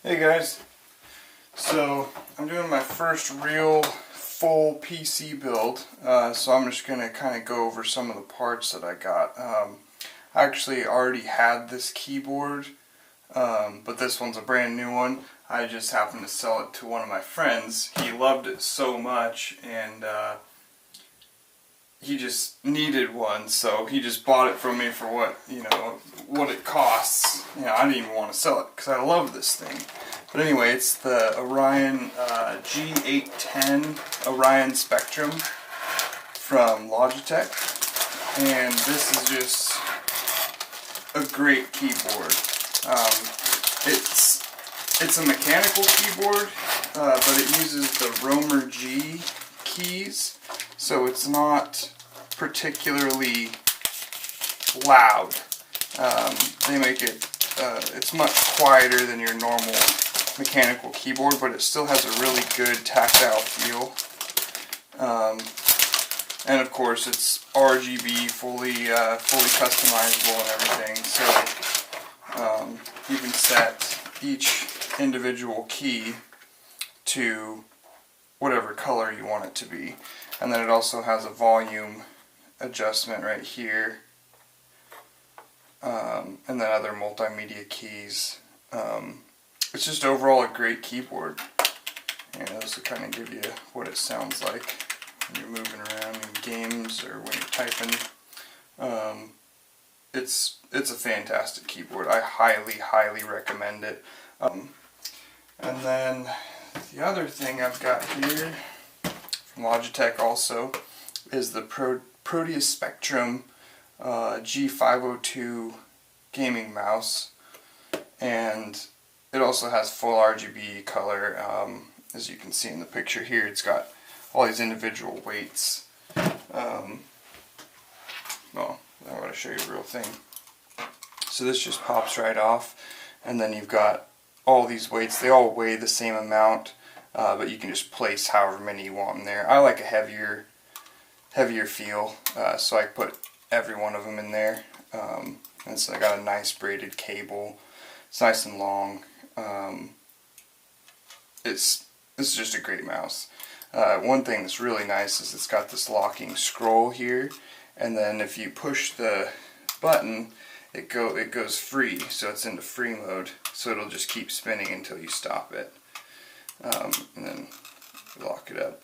Hey guys, so I'm doing my first real full PC build, so I'm just going to kind of go over some of the parts that I got. I actually already had this keyboard, but this one's a brand new one. I just happened to sell it to one of my friends. He loved it so much, and he just needed one, so he just bought it from me for what it costs. I didn't even want to sell it because I love this thing. But anyway, it's the Orion G810 Orion Spectrum from Logitech, and this is just a great keyboard. It's a mechanical keyboard, but it uses the Romer G keys, so it's not particularly loud. They make it, it's much quieter than your normal mechanical keyboard, but it still has a really good tactile feel. And of course it's RGB, fully customizable and everything, so you can set each individual key to whatever color you want it to be. And then it also has a volume adjustment right here, and then other multimedia keys. It's just overall a great keyboard, and this will kind of give you what it sounds like when you're moving around in games or when you're typing. It's a fantastic keyboard. I highly recommend it. And then the other thing I've got here from Logitech also is the Proteus Spectrum G502 gaming mouse, and it also has full RGB color. As you can see in the picture here, it's got all these individual weights. Well, I want to show you a real thing. So this just pops right off, and then you've got all these weights. They all weigh the same amount, but you can just place however many you want in there. I like a heavier feel, so I put every one of them in there. And so I got a nice braided cable. It's nice and long. This is just a great mouse. One thing that's really nice is it's got this locking scroll here, and then if you push the button, it goes free, so it's into free mode, so it'll just keep spinning until you stop it. And then lock it up.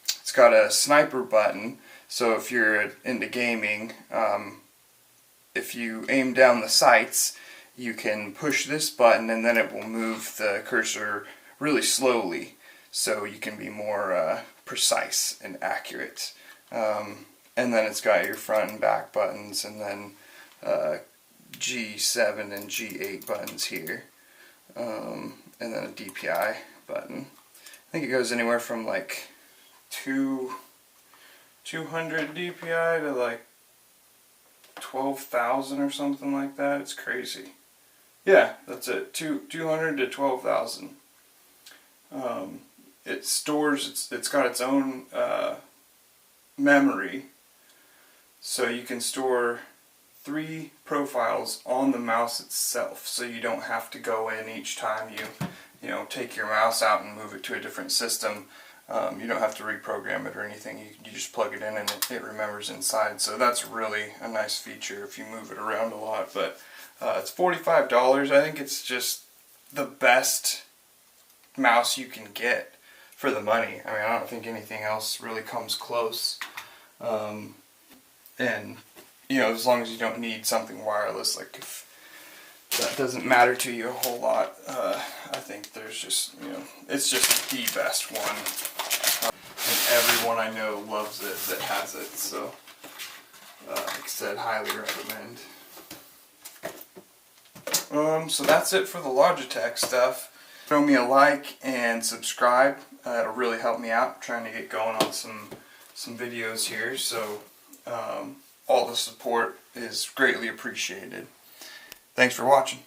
It's got a sniper button, so if you're into gaming, if you aim down the sights, you can push this button and then it will move the cursor really slowly, so you can be more precise and accurate. And then it's got your front and back buttons, and then G7 and G8 buttons here, and then a DPI button. I think it goes anywhere from like 200 DPI to like 12,000 or something like that. It's crazy. Yeah, that's it. 200 to 12,000. It stores. It's got its own memory, so you can store 3 profiles on the mouse itself. So you don't have to go in each time you take your mouse out and move it to a different system. You don't have to reprogram it or anything. You just plug it in and it remembers inside. So that's really a nice feature if you move it around a lot. But it's $45. I think it's just the best mouse you can get for the money. I mean, I don't think anything else really comes close. And as long as you don't need something wireless, like if that doesn't matter to you a whole lot, I think there's just, it's just the best one. And everyone I know loves it that has it, so like I said, highly recommend. So that's it for the Logitech stuff. Throw me a like and subscribe. It'll really help me out. I'm trying to get going on some videos here, so all the support is greatly appreciated. Thanks for watching.